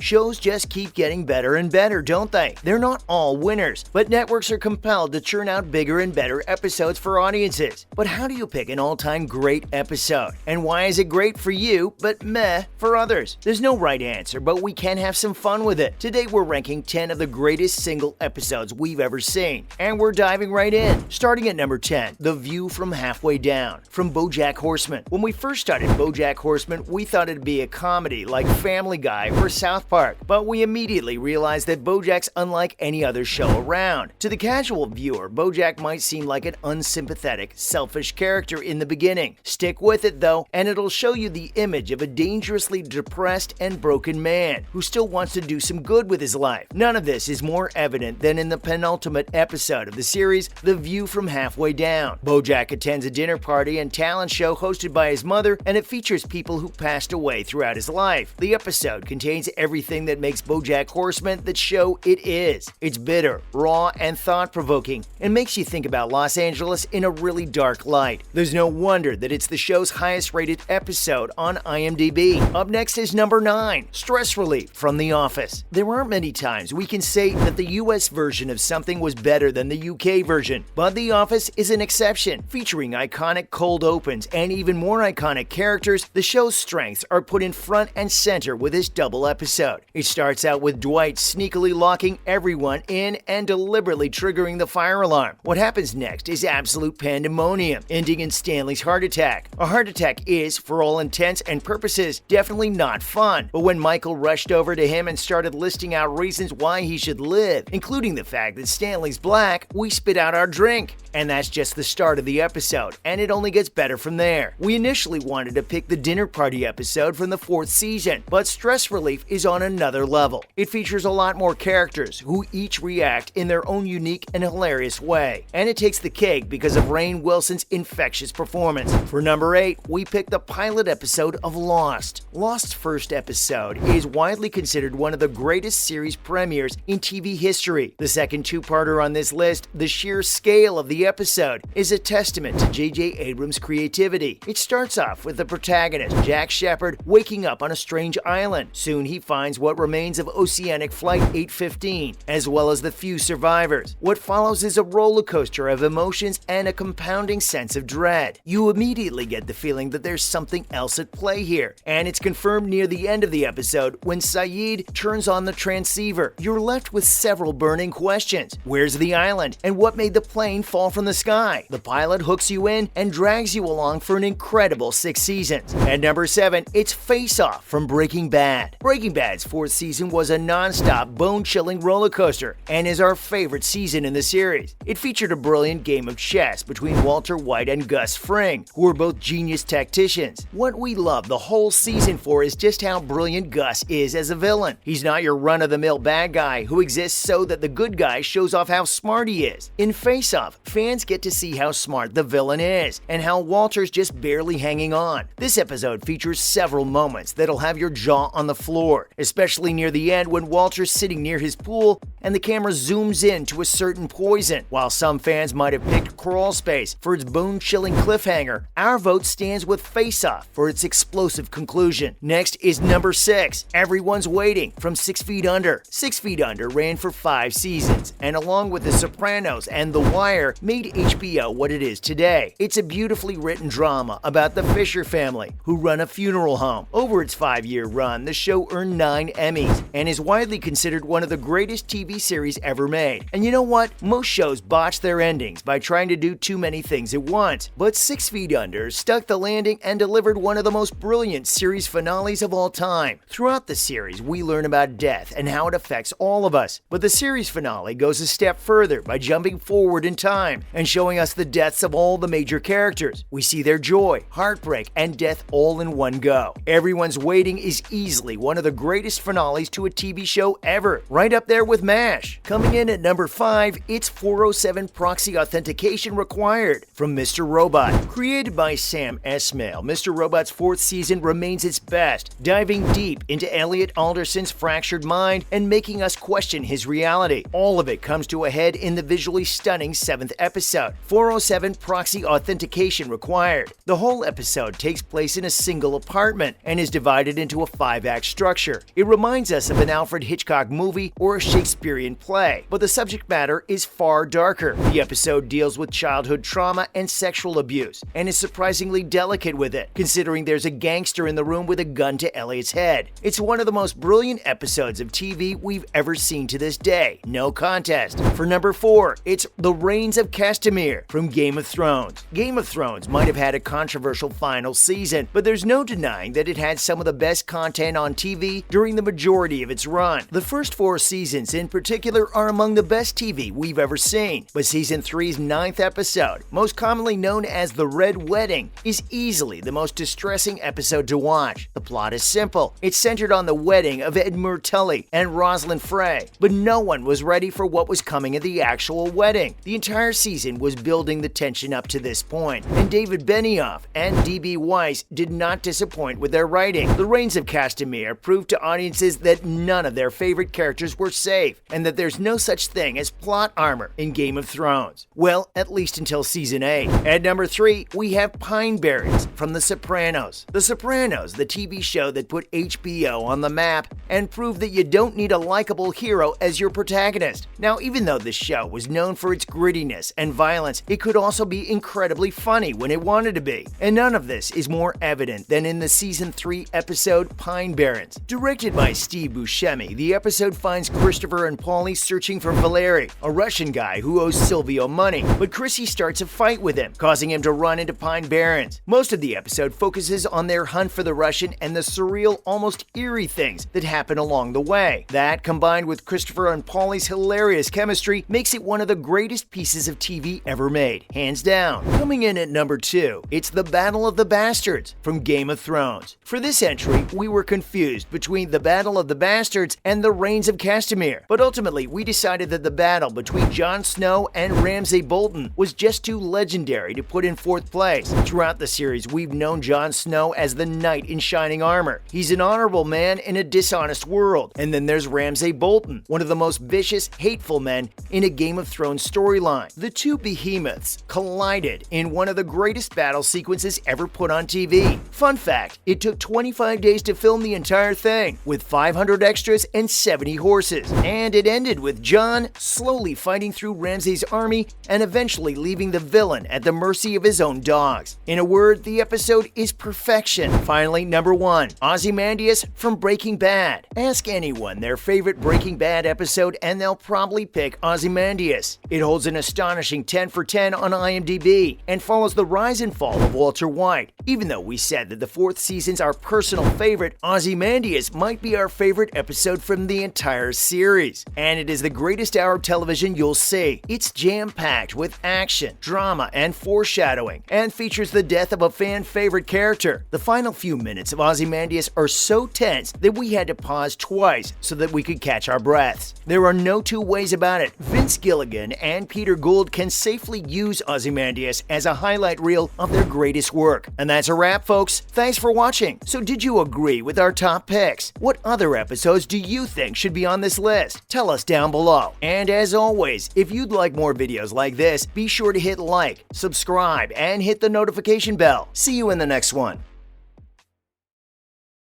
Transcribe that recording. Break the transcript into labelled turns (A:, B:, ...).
A: Shows just keep getting better and better, don't they? They're not all winners, but networks are compelled to churn out bigger and better episodes for audiences. But how do you pick an all-time great episode? And why is it great for you, but meh for others? There's no right answer, but we can have some fun with it. Today we're ranking 10 of the greatest single episodes we've ever seen, and we're diving right in. Starting at number 10, The View from Halfway Down, from BoJack Horseman. When we first started BoJack Horseman, we thought it'd be a comedy like Family Guy or South Park, but we immediately realized that BoJack's unlike any other show around. To the casual viewer, BoJack might seem like an unsympathetic, selfish character in the beginning. Stick with it though, and it'll show you the image of a dangerously depressed and broken man who still wants to do some good with his life. None of this is more evident than in the penultimate episode of the series, The View from Halfway Down. BoJack attends a dinner party and talent show hosted by his mother, and it features people who passed away throughout his life. The episode contains everything that makes BoJack Horseman the show it is. It's bitter, raw, and thought-provoking, and makes you think about Los Angeles in a really dark light. There's no wonder that it's the show's highest-rated episode on IMDb. Up next is number 9, Stress Relief from The Office. There aren't many times we can say that the US version of something was better than the UK version, but The Office is an exception. Featuring iconic cold opens and even more iconic characters, the show's strengths are put in front and center with this double episode. It starts out with Dwight sneakily locking everyone in and deliberately triggering the fire alarm. What happens next is absolute pandemonium, ending in Stanley's heart attack. A heart attack is, for all intents and purposes, definitely not fun, but when Michael rushed over to him and started listing out reasons why he should live, including the fact that Stanley's black, we spit out our drink. And that's just the start of the episode, and it only gets better from there. We initially wanted to pick the dinner party episode from the 4th season, but Stress Relief is on another level. It features a lot more characters who each react in their own unique and hilarious way, and it takes the cake because of Rainn Wilson's infectious performance. For number 8, we picked the pilot episode of Lost. Lost's first episode is widely considered one of the greatest series premieres in TV history. The second two-parter on this list, the sheer scale of the episode, is a testament to J.J. Abrams' creativity. It starts off with the protagonist, Jack Shephard, waking up on a strange island. Soon he finds what remains of Oceanic Flight 815, as well as the few survivors. What follows is a roller coaster of emotions and a compounding sense of dread. You immediately get the feeling that there's something else at play here, and it's confirmed near the end of the episode when Saeed turns on the transceiver. You're left with several burning questions. Where's the island, and what made the plane fall from the sky? The pilot hooks you in and drags you along for an incredible 6 seasons. At number 7, it's Face Off from Breaking Bad. Breaking Bad's 4th season was a non-stop, bone-chilling roller coaster and is our favorite season in the series. It featured a brilliant game of chess between Walter White and Gus Fring, who are both genius tacticians. What we love the whole season for is just how brilliant Gus is as a villain. He's not your run-of-the-mill bad guy who exists so that the good guy shows off how smart he is. In Face Off, fans get to see how smart the villain is and how Walter's just barely hanging on. This episode features several moments that'll have your jaw on the floor, especially near the end when Walter's sitting near his pool and the camera zooms in to a certain poison. While some fans might have picked Crawl Space for its bone-chilling cliffhanger, our vote stands with Face Off for its explosive conclusion. Next is number 6, Everyone's Waiting from 6 Feet Under. 6 Feet Under ran for 5 seasons, and along with The Sopranos and The Wire, made HBO what it is today. It's a beautifully written drama about the Fisher family, who run a funeral home. Over its 5-year run, the show earned 9 Emmys, and is widely considered one of the greatest TV series ever made. And you know what? Most shows botch their endings by trying to do too many things at once, but 6 Feet Under stuck the landing and delivered one of the most brilliant series finales of all time. Throughout the series, we learn about death and how it affects all of us, but the series finale goes a step further by jumping forward in time and showing us the deaths of all the major characters. We see their joy, heartbreak, and death all in one go. Everyone's Waiting is easily one of the greatest finales to a TV show ever, right up there with MASH. Coming in at number 5, it's 407 Proxy Authentication Required from Mr. Robot. Created by Sam Esmail, Mr. Robot's 4th season remains its best, diving deep into Elliot Alderson's fractured mind and making us question his reality. All of it comes to a head in the visually stunning 7th episode, 407 Proxy Authentication Required. The whole episode takes place in a single apartment and is divided into a 5-act structure. It reminds us of an Alfred Hitchcock movie or a Shakespearean play, but the subject matter is far darker. The episode deals with childhood trauma and sexual abuse, and is surprisingly delicate with it, considering there's a gangster in the room with a gun to Elliot's head. It's one of the most brilliant episodes of TV we've ever seen to this day, no contest. For number 4, it's The Reigns of Castamere from Game of Thrones. Game of Thrones might have had a controversial final season, but there's no denying that it had some of the best content on TV during the majority of its run. The first 4 seasons in particular are among the best TV we've ever seen, but season 3's 9th episode, most commonly known as The Red Wedding, is easily the most distressing episode to watch. The plot is simple. It's centered on the wedding of Edmure Tully and Rosalind Frey, but no one was ready for what was coming at the actual wedding. The entire season was building the tension up to this point, and David Benioff and D.B. Weiss did not disappoint with their writing. The Reigns of Castamere proved to audiences that none of their favorite characters were safe, and that there's no such thing as plot armor in Game of Thrones. Well, at least until season 8. At number 3, we have Pine Barrens from The Sopranos. The Sopranos, the TV show that put HBO on the map and proved that you don't need a likable hero as your protagonist. Now, even though this show was known for its grittiness and violence, it could also be incredibly funny when it wanted to be. And none of this is more evident than in the season 3 episode Pine Barrens. Directed by Steve Buscemi, the episode finds Christopher and Paulie searching for Valeri, a Russian guy who owes Silvio money, but Chrissy starts a fight with him, causing him to run into Pine Barrens. Most of the episode focuses on their hunt for the Russian and the surreal, almost eerie things that happen along the way. That, combined with Christopher and Paulie's hilarious chemistry, makes it one of the greatest pieces of TV ever made, hands down. Coming in at number 2, it's The Battle of the Bastards from Game of Thrones. For this entry, we were confused between The Battle of the Bastards and The Reigns of Castamere, but ultimately we decided that the battle between Jon Snow and Ramsay Bolton was just too legendary to put in 4th place. Throughout the series, we've known Jon Snow as the knight in shining armor. He's an honorable man in a dishonest world. And then there's Ramsay Bolton, one of the most vicious, hateful men in a Game of Thrones storyline. The two behemoths collided in one of the greatest battle sequences ever put on TV. Fun fact, it took 25 days to film the entire thing, with 500 extras and 70 horses. And it ended with Jon slowly fighting through Ramsay's army and eventually leaving the villain at the mercy of his own dogs. In a word, the episode is perfection. Finally, number 1, Ozymandias from Breaking Bad. Ask anyone their favorite Breaking Bad episode and they'll probably pick Ozymandias. It holds an astonishing 10 for 10 on IMDb and follows the rise and fall of Walter White. Even though we said that the 4th season's our personal favorite, Ozymandias might be our favorite episode from the entire series. And it is the greatest hour of television you'll see. It's jam-packed with action, drama, and foreshadowing, and features the death of a fan-favorite character. The final few minutes of Ozymandias are so tense that we had to pause twice so that we could catch our breaths. There are no two ways about it. Vince Gilligan and Peter Gould can safely use Ozymandias as a highlight reel of their greatest work. And that's a wrap, folks. Thanks for watching. So did you agree with our top picks? What other episodes do you think should be on this list? Tell us down below. And as always, if you'd like more videos like this, be sure to hit like, subscribe, and hit the notification bell. See you in the next one.